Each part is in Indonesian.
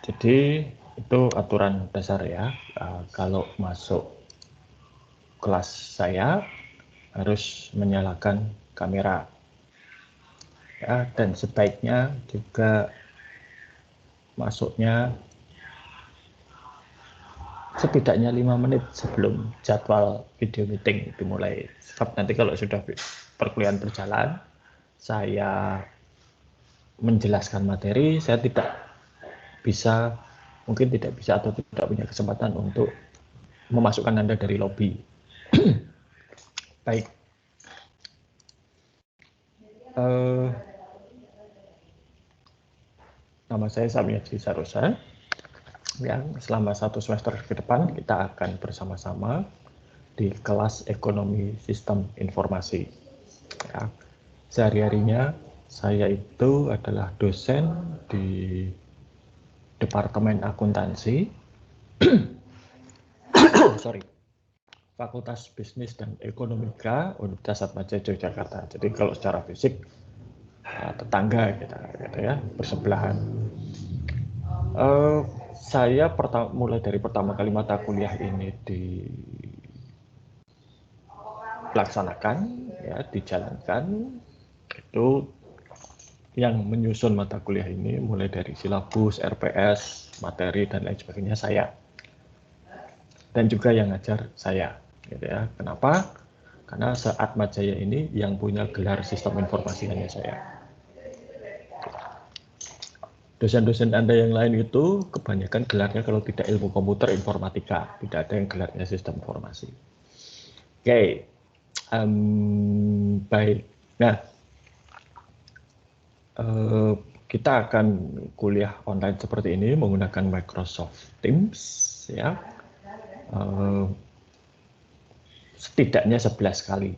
Jadi itu aturan dasar ya. Kalau masuk kelas saya harus menyalakan kamera. Ya, dan sebaiknya juga masuknya setidaknya 5 menit sebelum jadwal video meeting dimulai. Sebab nanti kalau sudah perkuliahan berjalan, saya menjelaskan materi, saya mungkin tidak bisa atau tidak punya kesempatan untuk memasukkan Anda dari lobby. Baik. Nama saya Samyadi Sarosa. Yang selama 1 semester ke depan kita akan bersama-sama di kelas ekonomi sistem informasi. Ya. Sehari-harinya saya itu adalah dosen di Departemen Akuntansi, Fakultas Bisnis dan Ekonomika Universitas Atmajaya Yogyakarta. Jadi kalau secara fisik tetangga kita, gitu ya, bersebelahan. Saya mulai dari pertama kali mata kuliah ini dilaksanakan, ya, dijalankan, itu yang menyusun mata kuliah ini mulai dari silabus, RPS, materi dan lain sebagainya saya, dan juga yang ngajar saya, gitu ya. Kenapa? Karena se-Atmajaya ini yang punya gelar sistem informasi hanya saya. Dosen-dosen Anda yang lain itu kebanyakan gelarnya kalau tidak ilmu komputer, informatika, tidak ada yang gelarnya sistem informasi. Oke, baik. Nah, kita akan kuliah online seperti ini menggunakan Microsoft Teams, ya. Setidaknya 11 kali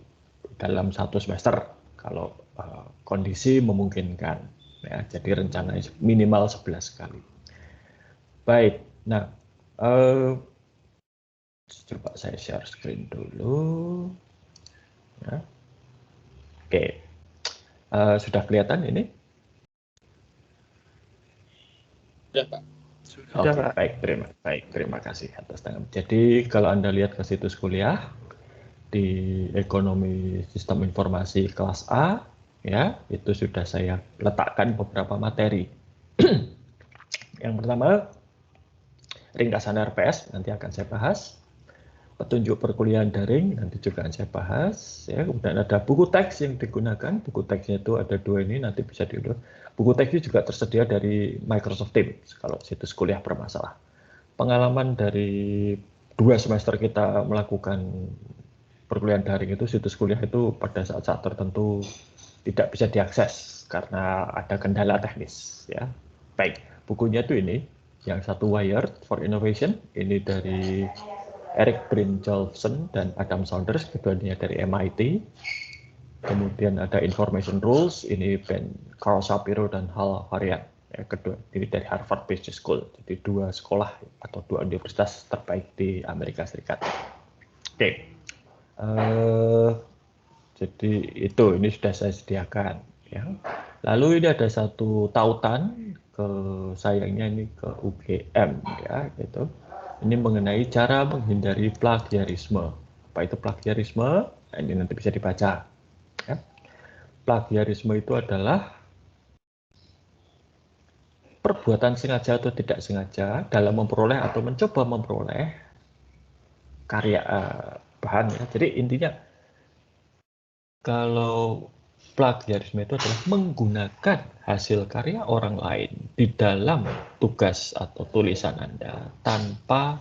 dalam 1 semester kalau kondisi memungkinkan, ya. Jadi rencananya minimal 11 kali. Baik, nah coba saya share screen dulu, ya. Oke, sudah kelihatan ini? Sudah, Pak. Oke, baik, terima kasih atas tangan. Jadi kalau Anda lihat ke situs kuliah di ekonomi sistem informasi kelas A, ya, itu sudah saya letakkan beberapa materi. Yang pertama, ringkasan RPS, nanti akan saya bahas. Petunjuk perkuliahan daring, nanti juga akan saya bahas. Ya. Kemudian ada buku teks yang digunakan. Buku teksnya itu ada 2 ini, nanti bisa diunduh. Buku teksnya juga tersedia dari Microsoft Teams, kalau situs kuliah bermasalah. Pengalaman dari 2 semester kita melakukan perkuliahan daring itu, situs kuliah itu pada saat-saat tertentu tidak bisa diakses karena ada kendala teknis, ya. Baik, bukunya itu ini, yang satu Wired for Innovation, ini dari Eric Brynjolfsson dan Adam Saunders, keduanya dari MIT. Kemudian ada Information Rules, ini Ben Carl Shapiro dan Hal Varian, ya, kedua ini dari Harvard Business School, jadi 2 sekolah atau 2 universitas terbaik di Amerika Serikat. Oke. Jadi ini sudah saya sediakan, ya. Lalu ini ada satu tautan sayangnya ini ke UGM, ya, gitu. Ini mengenai cara menghindari plagiarisme. Apa itu plagiarisme? Nah, ini nanti bisa dibaca, ya. Plagiarisme itu adalah perbuatan sengaja atau tidak sengaja dalam memperoleh atau mencoba memperoleh karya bahan, ya. Jadi intinya kalau plagiarisme itu adalah menggunakan hasil karya orang lain di dalam tugas atau tulisan Anda tanpa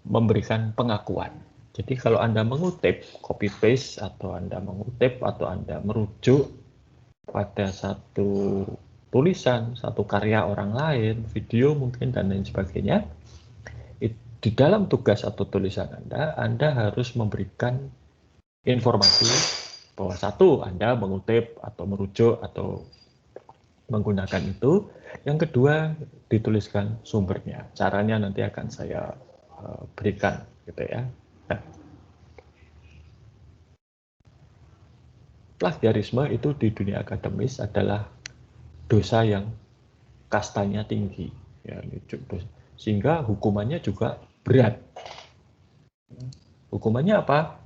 memberikan pengakuan. Jadi kalau Anda mengutip, copy paste, atau Anda mengutip atau Anda merujuk pada satu tulisan, satu karya orang lain, video mungkin dan lain sebagainya, di dalam tugas atau tulisan Anda harus memberikan informasi bahwa satu, Anda mengutip atau merujuk atau menggunakan itu. Yang kedua, dituliskan sumbernya. Caranya nanti akan saya berikan, gitu ya. Nah, plagiarisme itu di dunia akademis adalah dosa yang kastanya tinggi, ya, sehingga hukumannya juga berat. Hukumannya apa?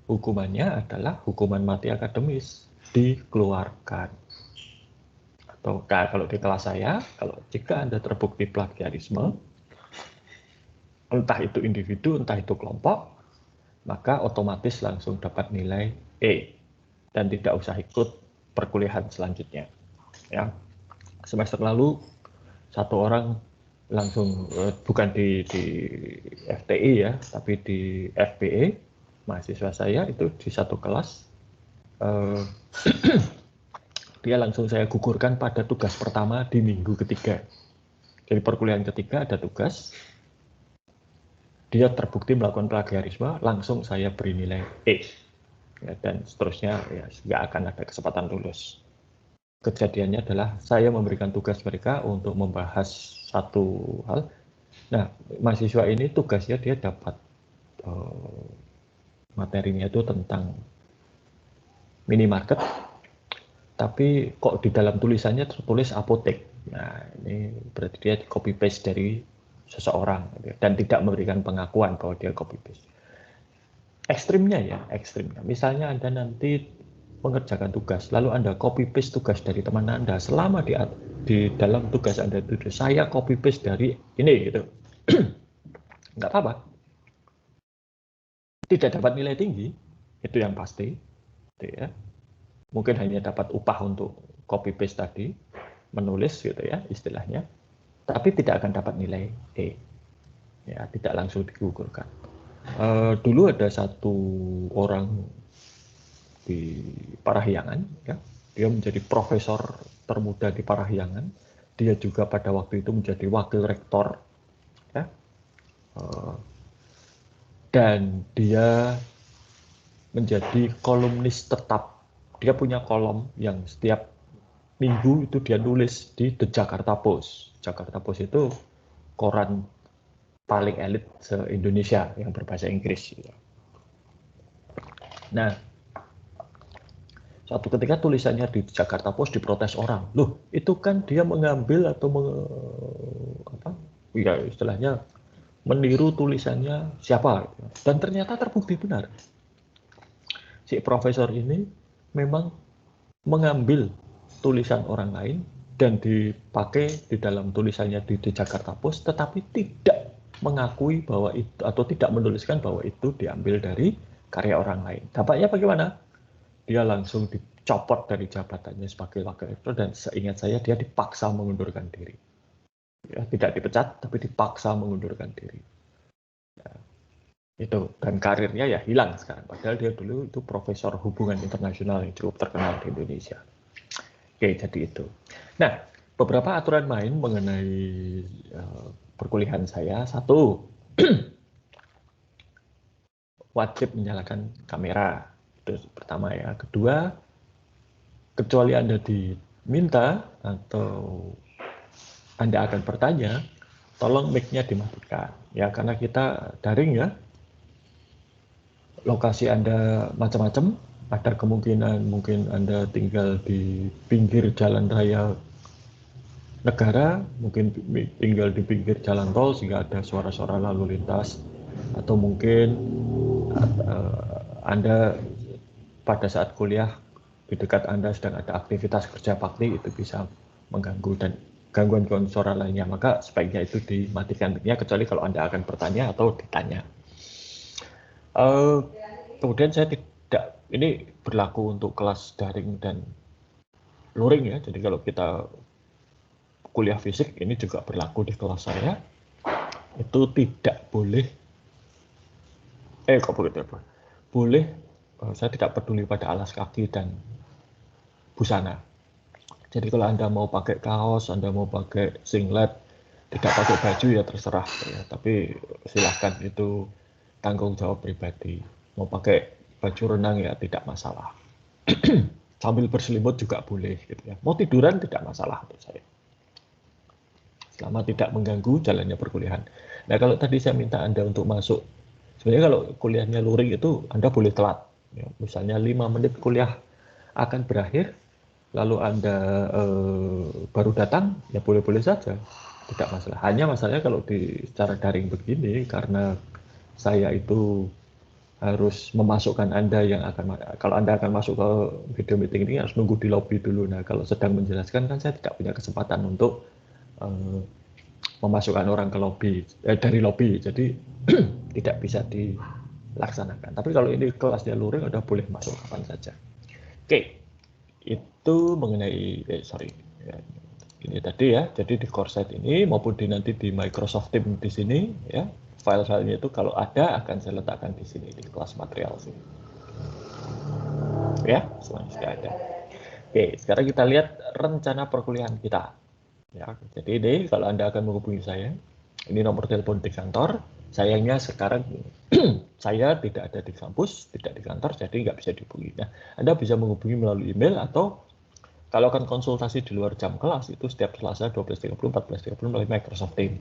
Hukumannya adalah hukuman mati akademis, dikeluarkan. Atau kalau di kelas saya, kalau jika Anda terbukti plagiarisme, entah itu individu, entah itu kelompok, maka otomatis langsung dapat nilai E dan tidak usah ikut perkuliahan selanjutnya. Ya, semester lalu satu orang langsung bukan di FTI ya, tapi di FBE, mahasiswa saya itu di satu kelas dia langsung saya gugurkan pada tugas pertama di minggu ketiga. Jadi perkuliahan ketiga ada tugas, dia terbukti melakukan plagiarisme, langsung saya beri nilai E. Ya, dan seterusnya ya nggak akan ada kesempatan lulus. Kejadiannya adalah saya memberikan tugas mereka untuk membahas satu hal. Nah, mahasiswa ini tugasnya dia dapat materinya itu tentang minimarket, tapi kok di dalam tulisannya tertulis apotek. Nah, ini berarti dia copy paste dari seseorang dan tidak memberikan pengakuan bahwa dia copy paste. Ekstrimnya ya, ekstrimnya. Misalnya Anda nanti mengerjakan tugas, lalu Anda copy paste tugas dari teman Anda, selama di dalam tugas Anda itu saya copy paste dari ini gitu. Nggak apa-apa. Tidak dapat nilai tinggi, itu yang pasti. Gitu ya. Mungkin hanya dapat upah untuk copy paste tadi, menulis gitu ya istilahnya, tapi tidak akan dapat nilai E. Ya, tidak langsung digugurkan. Dulu ada satu orang di Parahyangan, ya, dia menjadi profesor termuda di Parahyangan. Dia juga pada waktu itu menjadi wakil rektor, ya, dan dia menjadi kolumnis tetap. Dia punya kolom yang setiap minggu itu dia nulis di The Jakarta Post. Jakarta Post itu koran paling elit se-Indonesia yang berbahasa Inggris. Nah, suatu ketika tulisannya di Jakarta Post diprotes orang. Loh, itu kan dia mengambil atau ya istilahnya meniru tulisannya siapa. Dan ternyata terbukti benar. Si profesor ini memang mengambil tulisan orang lain dan dipakai di dalam tulisannya di Jakarta Post, tetapi tidak mengakui bahwa itu atau tidak menuliskan bahwa itu diambil dari karya orang lain. Dampaknya bagaimana? Dia langsung dicopot dari jabatannya sebagai wakil rektor dan seingat saya dia dipaksa mengundurkan diri. Ya, tidak dipecat tapi dipaksa mengundurkan diri. Ya, itu dan karirnya ya hilang sekarang. Padahal dia dulu itu profesor hubungan internasional yang cukup terkenal di Indonesia. Oke, jadi itu. Nah, beberapa aturan main mengenai perkuliahan saya. Satu, wajib menyalakan kamera. Itu pertama ya. Kedua, kecuali Anda diminta atau Anda akan bertanya, tolong mic-nya dimatikan. Ya, karena kita daring ya. Lokasi Anda macam-macam. Ada kemungkinan mungkin Anda tinggal di pinggir jalan raya negara, mungkin tinggal di pinggir jalan tol sehingga ada suara-suara lalu lintas, atau mungkin Anda pada saat kuliah di dekat Anda sedang ada aktivitas kerja bakti, itu bisa mengganggu dan gangguan suara lainnya, maka sebaiknya itu dimatikan mic-nya kecuali kalau Anda akan bertanya atau ditanya. Kemudian saya tidak, ini berlaku untuk kelas daring dan luring ya, jadi kalau kita kuliah fisik ini juga berlaku di kelas saya, itu tidak boleh boleh saya tidak peduli pada alas kaki dan busana. Jadi kalau Anda mau pakai kaos, Anda mau pakai singlet, tidak pakai baju ya terserah ya, tapi silahkan, itu tanggung jawab pribadi. Mau pakai baju renang ya tidak masalah. Sambil berselimut juga boleh gitu ya. Mau tiduran tidak masalah untuk saya, selama tidak mengganggu jalannya perkuliahan. Nah, kalau tadi saya minta Anda untuk masuk, sebenarnya kalau kuliahnya luring itu Anda boleh telat. Ya, misalnya 5 menit kuliah akan berakhir, lalu Anda baru datang, ya boleh-boleh saja, tidak masalah. Hanya masalahnya kalau secara daring begini, karena saya itu harus memasukkan Anda yang kalau Anda akan masuk ke video meeting ini harus nunggu di lobby dulu. Nah, kalau sedang menjelaskan kan saya tidak punya kesempatan untuk memasukkan orang ke lobby, dari lobby, jadi tidak bisa dilaksanakan. Tapi kalau ini kelasnya luring, udah boleh masuk kapan saja. Oke, itu mengenai, ini tadi ya, jadi di Corset ini maupun nanti di Microsoft Teams di sini ya, file-filenya itu kalau ada akan saya letakkan di sini di kelas material sini. Ya, semuanya sudah ada. Oke, sekarang kita lihat rencana perkuliahan kita. Ya, jadi ini kalau Anda akan menghubungi saya, ini nomor telepon di kantor. Sayangnya sekarang saya tidak ada di kampus, tidak di kantor, jadi nggak bisa dihubungi. Nah, Anda bisa menghubungi melalui email atau kalau akan konsultasi di luar jam kelas itu setiap Selasa 12.30, 14.30 melalui Microsoft Teams.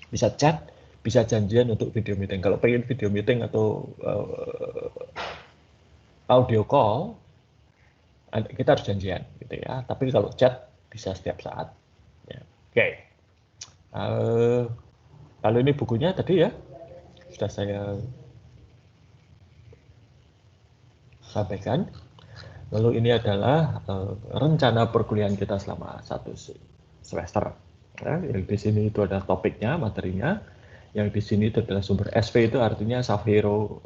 Bisa chat, bisa janjian untuk video meeting. Kalau pengen video meeting atau audio call, kita harus janjian gitu ya. Tapi kalau chat bisa setiap saat. Ya. Oke. Lalu ini bukunya tadi ya sudah saya sampaikan. Lalu ini adalah rencana perkuliahan kita selama 1 semester. Ya, yang di sini itu ada topiknya, materinya. Yang di sini itu adalah sumber SV itu artinya Sapiro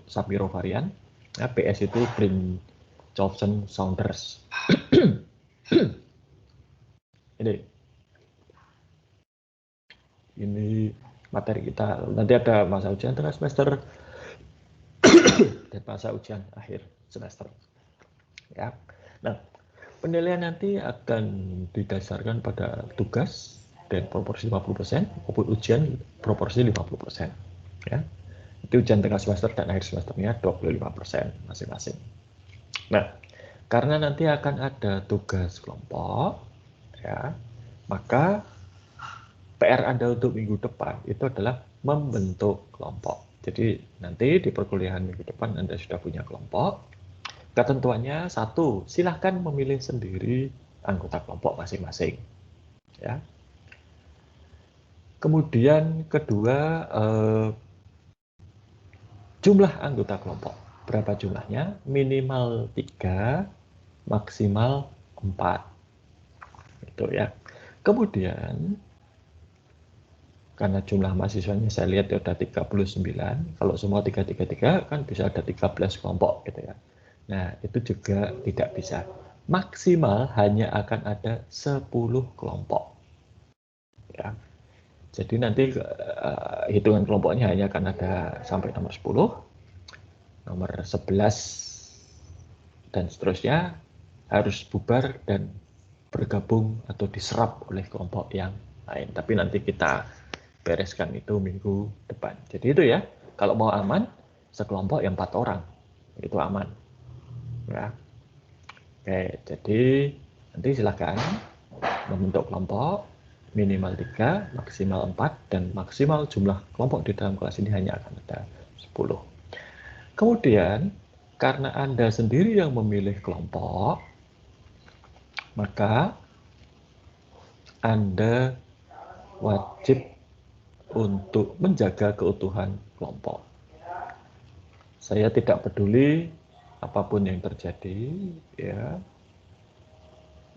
varian. Ya, PS itu Print Johnson Saunders. Ini materi kita. Nanti ada masa ujian tengah semester dan masa ujian akhir semester. Ya. Nah, penilaian nanti akan didasarkan pada tugas dan proporsi 50%, maupun ujian proporsi 50%. Ya. Itu ujian tengah semester dan akhir semesternya 25% masing-masing. Nah, karena nanti akan ada tugas kelompok, ya, maka PR Anda untuk minggu depan itu adalah membentuk kelompok. Jadi nanti di perkuliahan minggu depan Anda sudah punya kelompok. Ketentuannya satu, silahkan memilih sendiri anggota kelompok masing-masing. Ya. Kemudian kedua, jumlah anggota kelompok. Berapa jumlahnya? Minimal 3, maksimal 4. Itu ya. Kemudian karena jumlah mahasiswanya saya lihat ada 39, kalau semua 333 kan bisa ada 13 kelompok gitu ya. Nah, itu juga tidak bisa. Maksimal hanya akan ada 10 kelompok. Ya. Jadi nanti hitungan kelompoknya hanya akan ada sampai nomor 10, nomor 11 dan seterusnya harus bubar dan bergabung atau diserap oleh kelompok yang lain. Tapi nanti kita bereskan itu minggu depan. Jadi itu ya, kalau mau aman, sekelompok yang 4 orang, itu aman. Ya. Oke, jadi nanti silakan membentuk kelompok, minimal 3, maksimal 4, dan maksimal jumlah kelompok di dalam kelas ini hanya akan ada 10. Kemudian, karena Anda sendiri yang memilih kelompok, maka Anda wajib untuk menjaga keutuhan kelompok. Saya tidak peduli apapun yang terjadi, ya.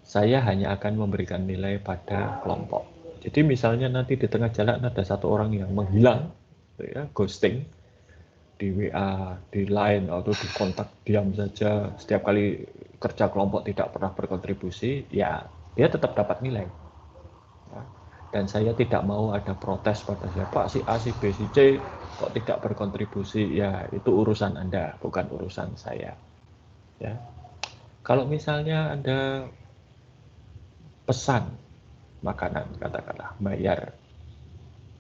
Saya hanya akan memberikan nilai pada kelompok. Jadi misalnya nanti di tengah jalan ada satu orang yang menghilang, ya, ghosting di WA, di Line atau di kontak diam saja, setiap kali kerja kelompok tidak pernah berkontribusi, ya dia tetap dapat nilai. Ya. Dan saya tidak mau ada protes pada siapa si A, si B, si C kok tidak berkontribusi, ya itu urusan Anda, bukan urusan saya. Ya. Kalau misalnya Anda pesan makanan, katakanlah bayar,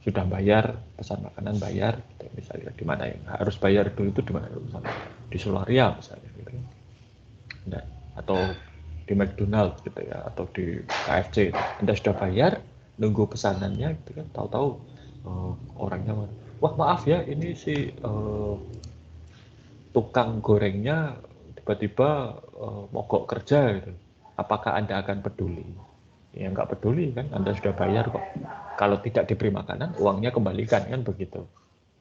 sudah bayar pesan makanan, bayar gitu, misalnya di mana yang harus bayar dulu itu di mana, misalnya di Solaria misalnya gitu. Nah, atau di McDonald gitu ya, atau di KFC gitu. Anda sudah bayar, nunggu pesanannya gitu kan, tahu-tahu orangnya, wah maaf ya ini si tukang gorengnya tiba-tiba mogok kerja gitu. apakah Anda akan peduli? Ya nggak peduli kan, Anda sudah bayar kok. Kalau tidak diberi makanan, uangnya kembalikan kan begitu.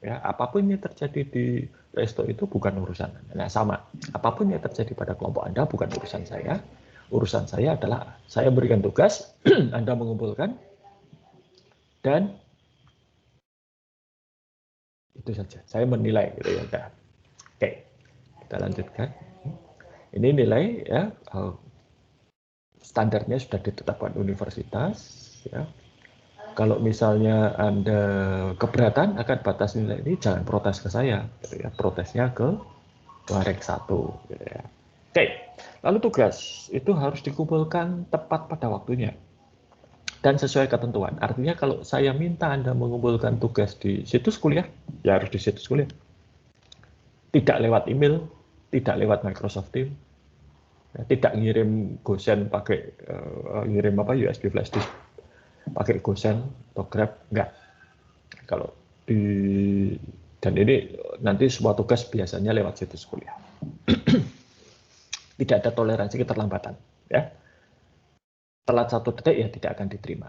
Ya, apapun yang terjadi di resto itu bukan urusan Anda. Nah, sama. Apapun yang terjadi pada kelompok Anda bukan urusan saya. Urusan saya adalah saya berikan tugas, Anda mengumpulkan, dan itu saja. Saya menilai gitu ya. Nah, oke, kita lanjutkan. Ini nilai ya, standarnya sudah ditetapkan universitas. Ya. Kalau misalnya Anda keberatan akan batas nilai ini, jangan protes ke saya. Gitu ya. Protesnya ke Warek 1. Gitu ya. Oke, lalu tugas itu harus dikumpulkan tepat pada waktunya dan sesuai ketentuan. Artinya kalau saya minta Anda mengumpulkan tugas di situs kuliah, ya harus di situs kuliah. Tidak lewat email, tidak lewat Microsoft Teams, ya, tidak ngirim gosen pakai ngirim apa USB flash disk pakai gosen atau Grab, enggak. Kalau di dan ini nanti semua tugas biasanya lewat situs kuliah. Tidak ada toleransi keterlambatan, ya. Telat 1 detik ya tidak akan diterima.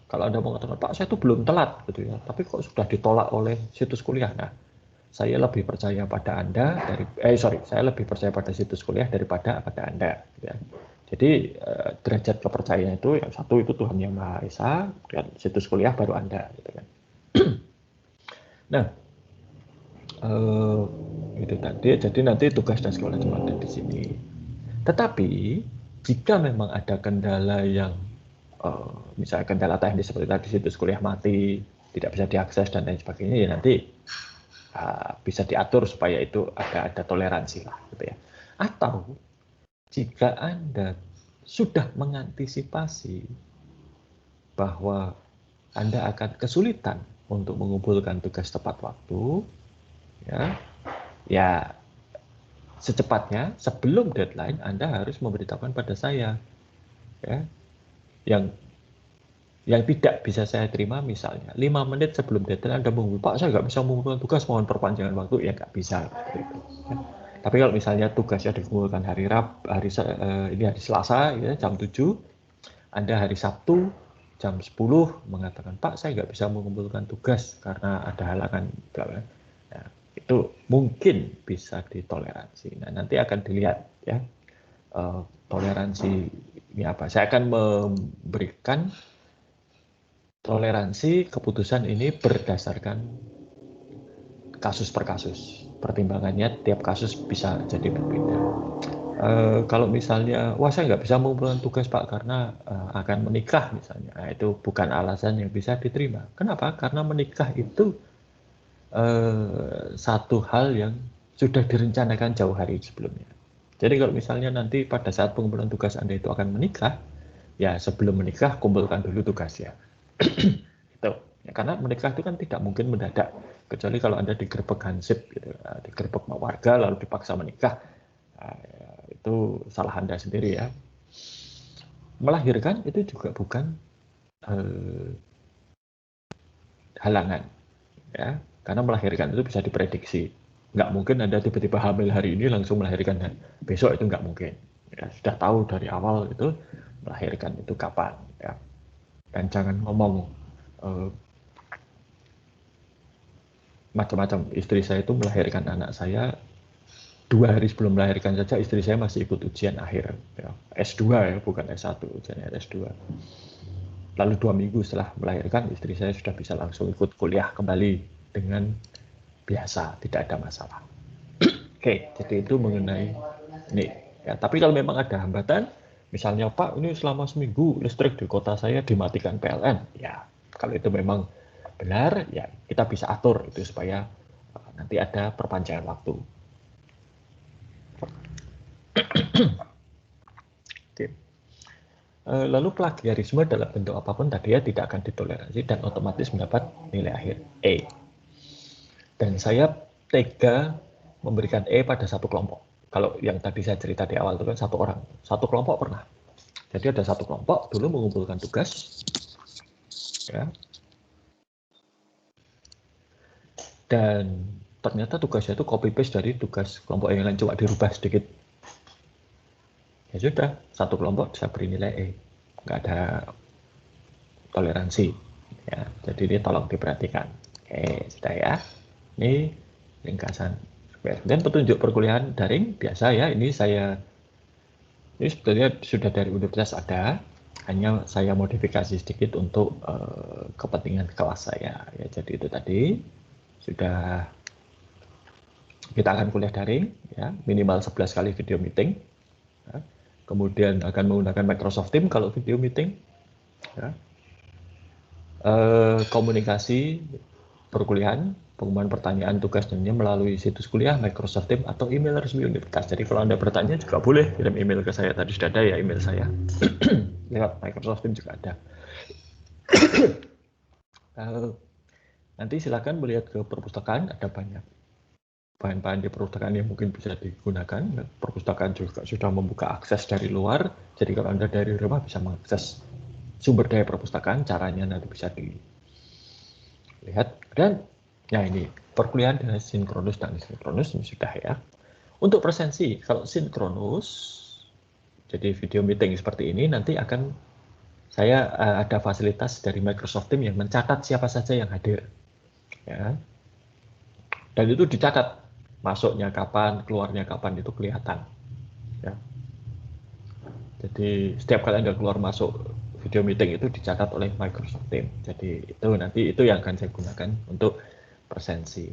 Kalau Anda mengatakan, Pak, saya itu belum telat, gitu ya, tapi kok sudah ditolak oleh situs kuliah. Nah, saya lebih percaya pada Anda saya lebih percaya pada situs kuliah daripada pada Anda. Gitu ya. Jadi derajat kepercayaan itu yang satu itu Tuhan Yang Maha Esa, dan situs kuliah baru Anda. Gitu kan. Nah, itu tadi. Jadi nanti tugas dan sekolah cuma ada di sini. Tetapi jika memang ada kendala yang misalnya kendala teknis seperti tadi situs kuliah mati, tidak bisa diakses dan lain sebagainya, ya nanti bisa diatur supaya itu ada toleransi lah, gitu ya. Atau jika Anda sudah mengantisipasi bahwa Anda akan kesulitan untuk mengumpulkan tugas tepat waktu, ya secepatnya sebelum deadline Anda harus memberitahukan pada saya, ya, yang tidak bisa saya terima misalnya 5 menit sebelum deadline Anda menghubungi, Pak, saya nggak bisa mengumpulkan tugas, mohon perpanjangan waktu, ya nggak bisa. Gitu. Ya. Tapi kalau misalnya tugasnya dikumpulkan hari Selasa, ya, jam 7, Anda hari Sabtu jam 10 mengatakan, Pak, saya nggak bisa mengumpulkan tugas karena ada halangan. Nah, itu mungkin bisa ditoleransi. Nah, nanti akan dilihat ya toleransi ini apa. Saya akan memberikan toleransi keputusan ini berdasarkan kasus per kasus. Pertimbangannya tiap kasus bisa jadi berbeda. Kalau misalnya, wah saya nggak bisa mengumpulkan tugas Pak karena akan menikah misalnya, nah, itu bukan alasan yang bisa diterima. Kenapa? Karena menikah itu satu hal yang sudah direncanakan jauh hari sebelumnya. Jadi kalau misalnya nanti pada saat pengumpulan tugas Anda itu akan menikah, ya sebelum menikah kumpulkan dulu tugasnya. Gitu. Ya, karena menikah itu kan tidak mungkin mendadak, kecuali kalau Anda digerebek hansip, gitu, digerebek warga lalu dipaksa menikah, itu salah Anda sendiri ya. Melahirkan itu juga bukan halangan, ya, karena melahirkan itu bisa diprediksi. Nggak mungkin Anda tiba-tiba hamil hari ini langsung melahirkan besok, itu nggak mungkin. Ya, sudah tahu dari awal itu melahirkan itu kapan, ya. Dan jangan ngomong macam-macam. Istri saya itu melahirkan anak saya 2 hari sebelum melahirkan saja istri saya masih ikut ujian akhir, ya. S2 ya, bukan S1, ujian S2. Lalu 2 minggu setelah melahirkan istri saya sudah bisa langsung ikut kuliah kembali dengan biasa, tidak ada masalah. Oke, jadi itu mengenai ini. Ya, tapi kalau memang ada hambatan, misalnya Pak, ini selama seminggu listrik di kota saya dimatikan PLN, ya kalau itu memang benar, ya kita bisa atur itu supaya nanti ada perpanjangan waktu. Oke. Lalu plagiarisme dalam bentuk apapun tadi ya tidak akan ditoleransi dan otomatis mendapat nilai akhir E. Dan saya tega memberikan E pada satu kelompok. Kalau yang tadi saya cerita di awal itu kan satu orang, satu kelompok pernah. Jadi ada satu kelompok dulu mengumpulkan tugas, ya, dan ternyata tugasnya itu copy paste dari tugas kelompok yang lain, cuma dirubah sedikit. ya sudah, satu kelompok bisa beri nilai E, nggak ada toleransi. Ya, jadi ini tolong diperhatikan. Oke, sudah ya. Ini ringkasan. Dan petunjuk perkuliahan daring biasa ya. Ini sebetulnya sudah dari universitas ada, hanya saya modifikasi sedikit untuk kepentingan kelas saya. Ya, jadi itu tadi sudah kita akan kuliah daring, ya, minimal 11 kali video meeting. Ya. Kemudian akan menggunakan Microsoft Teams kalau video meeting. Ya. Komunikasi perkuliahan, pengumuman pertanyaan tugas dan melalui situs kuliah, Microsoft Teams atau email resmi universitas. Jadi kalau Anda bertanya juga boleh kirim email ke saya. Tadi sudah ada ya email saya. Lewat Microsoft Teams juga ada. Nanti silakan melihat ke perpustakaan, ada banyak bahan-bahan di perpustakaan yang mungkin bisa digunakan. Perpustakaan juga sudah membuka akses dari luar, jadi kalau Anda dari rumah bisa mengakses sumber daya perpustakaan, caranya nanti bisa dilihat. Dan ya ini perkuliahan dengan sinkronus dan asinkronus ini sudah ya. Untuk presensi, kalau sinkronus, jadi video meeting seperti ini, nanti akan saya ada fasilitas dari Microsoft Teams yang mencatat siapa saja yang hadir. Ya. Dan itu dicatat, masuknya kapan, keluarnya kapan, itu kelihatan. Ya. Jadi setiap kali Anda keluar masuk video meeting itu dicatat oleh Microsoft Teams. Jadi itu nanti itu yang akan saya gunakan untuk presensi.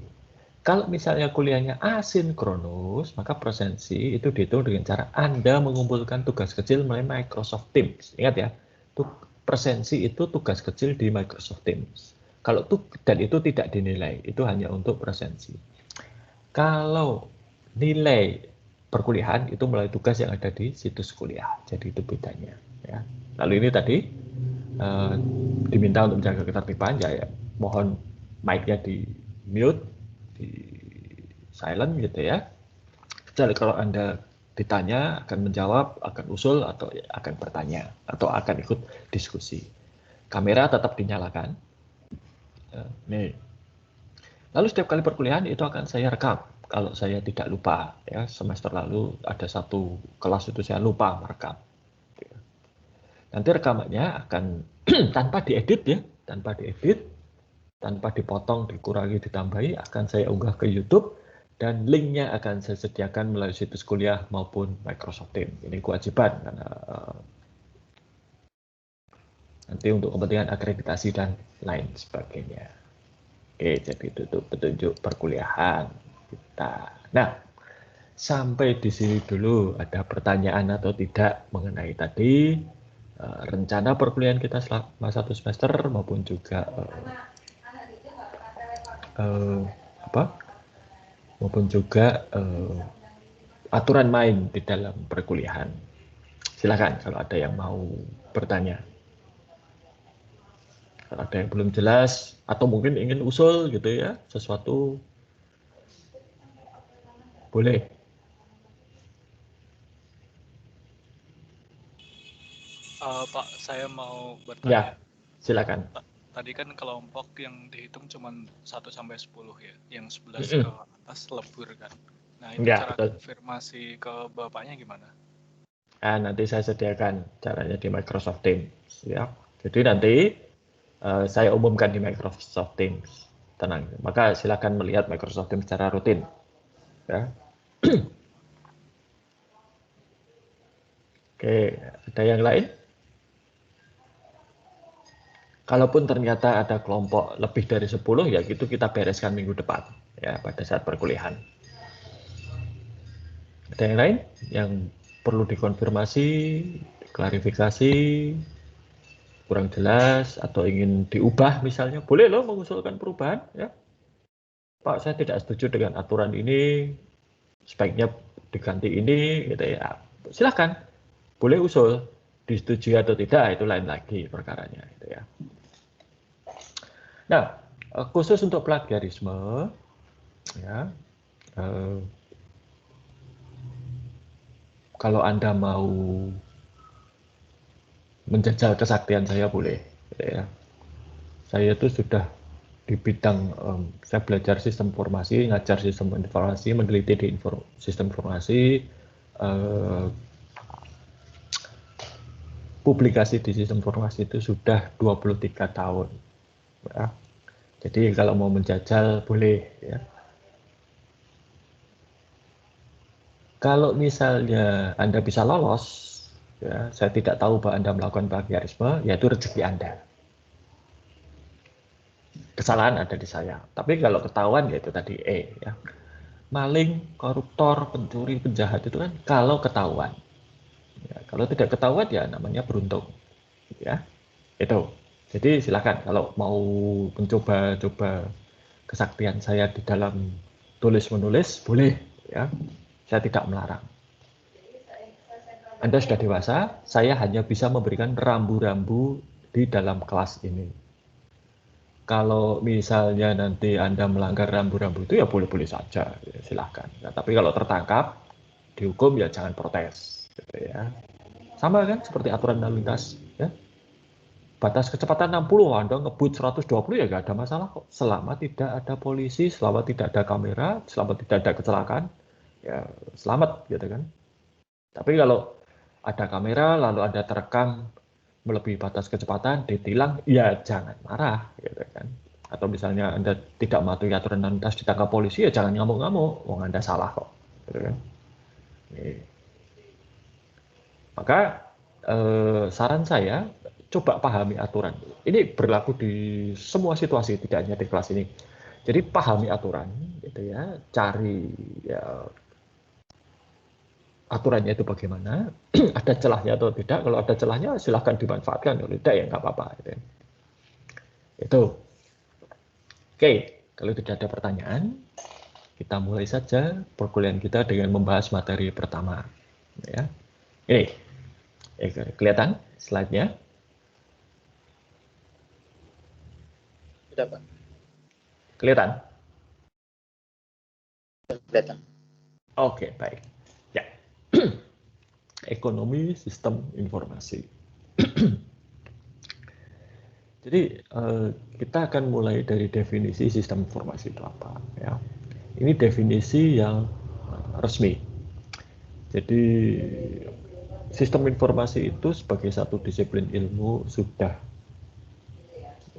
Kalau misalnya kuliahnya asinkronus, maka presensi itu dihitung dengan cara Anda mengumpulkan tugas kecil melalui Microsoft Teams. Ingat ya, presensi itu tugas kecil di Microsoft Teams. Kalau dan itu tidak dinilai, itu hanya untuk presensi. Kalau nilai perkuliahan itu melalui tugas yang ada di situs kuliah. Jadi itu bedanya. Ya. Lalu ini tadi diminta untuk menjaga ketertiban, ya mohon mic-nya di mute, di silent gitu ya. Kecuali kalau Anda ditanya, akan menjawab, akan usul, atau akan bertanya, atau akan ikut diskusi. Kamera tetap dinyalakan. Nih. Lalu setiap kali perkuliahan itu akan saya rekam. Kalau saya tidak lupa, ya semester lalu ada satu kelas itu saya lupa merekam. Nanti rekamannya akan tanpa diedit ya, tanpa diedit, tanpa dipotong, dikurangi, ditambahi, akan saya unggah ke YouTube dan linknya akan saya sediakan melalui situs kuliah maupun Microsoft Teams. Ini kewajiban karena nanti untuk kepentingan akreditasi dan lain sebagainya. Oke, jadi itu petunjuk perkuliahan kita. Nah, sampai di sini dulu ada pertanyaan atau tidak mengenai tadi rencana perkuliahan kita selama 1 semester maupun juga maupun juga aturan main di dalam perkuliahan. Silakan kalau ada yang mau bertanya. Kalau ada yang belum jelas atau mungkin ingin usul gitu ya, sesuatu boleh. Pak, saya mau Ya, bertanya. silakan. Tadi kan kelompok yang dihitung cuma 1 sampai 10 ya, yang 11 ke atas lebur kan. Nah, itu Ya, cara betul. konfirmasi ke Bapaknya gimana? Nanti saya sediakan caranya di Microsoft Teams. Ya. Jadi nanti saya umumkan di Microsoft Teams. Tenang. Maka silakan melihat Microsoft Teams secara rutin. Ya. Oke, ada yang lain? Kalaupun ternyata ada kelompok lebih dari 10, ya gitu kita bereskan minggu depan, ya pada saat perkuliahan. Ada yang lain yang perlu dikonfirmasi, klarifikasi, kurang jelas, atau ingin diubah misalnya, boleh loh mengusulkan perubahan. Ya. Pak, saya tidak setuju dengan aturan ini, sebaiknya diganti ini, gitu ya. Silakan, boleh usul, disetujui atau tidak itu lain lagi perkaranya, gitu ya. Nah, khusus untuk plagiarisme, ya, kalau Anda mau menjajal kesaktian saya boleh, ya. Saya itu sudah di bidang saya belajar sistem informasi, ngajar sistem informasi, meneliti di sistem informasi, publikasi di sistem informasi itu sudah 23 tahun. Ya. Jadi kalau mau menjajal boleh. Ya. Kalau misalnya Anda bisa lolos, ya, saya tidak tahu bahwa Anda melakukan plagiarisme, ya itu rezeki Anda. Kesalahan ada di saya. Tapi kalau ketahuan, ya itu tadi ya. Maling, koruptor, pencuri, penjahat itu kan kalau ketahuan. Ya, kalau tidak ketahuan ya namanya beruntung. Ya, itu. Jadi silakan kalau mau mencoba-coba kesaktian saya di dalam tulis menulis boleh ya. Saya tidak melarang. Anda sudah dewasa, saya hanya bisa memberikan rambu-rambu di dalam kelas ini. Kalau misalnya nanti Anda melanggar rambu-rambu itu ya boleh-boleh saja, ya, silahkan. Ya, tapi kalau tertangkap, dihukum ya jangan protes. Gitu ya. Sama kan seperti aturan lalu lintas. Ya. Batas kecepatan 60, Anda ngebut 120 ya nggak ada masalah kok. Selama tidak ada polisi, selama tidak ada kamera, selama tidak ada kecelakaan, ya selamat gitu kan. Tapi kalau ada kamera, lalu Anda terekam melebihi batas kecepatan, ditilang, ya jangan marah, gitu kan. Atau misalnya Anda tidak mematuhi aturan lalu lintas ditangkap polisi, ya jangan ngamuk-ngamuk, wong Anda salah kok, gitu kan. Maka saran saya, coba pahami aturan. Ini berlaku di semua situasi, tidak hanya di kelas ini. Jadi pahami aturan, gitu ya, cari ya, aturannya itu bagaimana, ada celahnya atau tidak. Kalau ada celahnya silahkan dimanfaatkan, kalau tidak ya nggak apa-apa. Gitu. Itu. Oke, kalau tidak ada pertanyaan, kita mulai saja perkuliahan kita dengan membahas materi pertama. Ya. Ini, kelihatan slide-nya? Sudah, Pak. Kelihatan? Kelihatan. Oke, baik. Ya. Ekonomi sistem informasi. Jadi kita akan mulai dari definisi sistem informasi itu apa. Ya. Ini definisi yang resmi. Jadi sistem informasi itu sebagai satu disiplin ilmu sudah,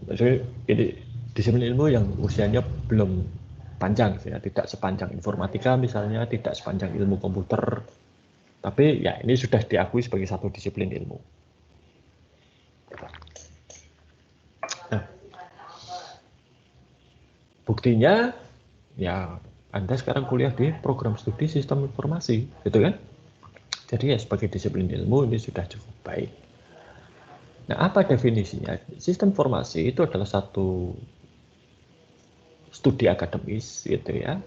maksudnya ini disiplin ilmu yang usianya belum panjang, ya, tidak sepanjang informatika misalnya, tidak sepanjang ilmu komputer, tapi ya ini sudah diakui sebagai satu disiplin ilmu. Nah, buktinya ya Anda sekarang kuliah di program studi sistem informasi, gitu kan? Jadi ya sebagai disiplin ilmu ini sudah cukup baik. Nah, apa definisinya? Sistem informasi itu adalah satu studi akademis, gitu ya,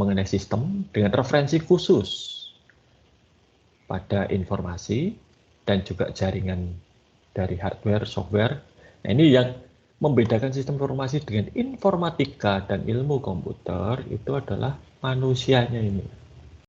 mengenai sistem dengan referensi khusus pada informasi dan juga jaringan dari hardware, software. Nah, ini yang membedakan sistem informasi dengan informatika dan ilmu komputer itu adalah manusianya ini.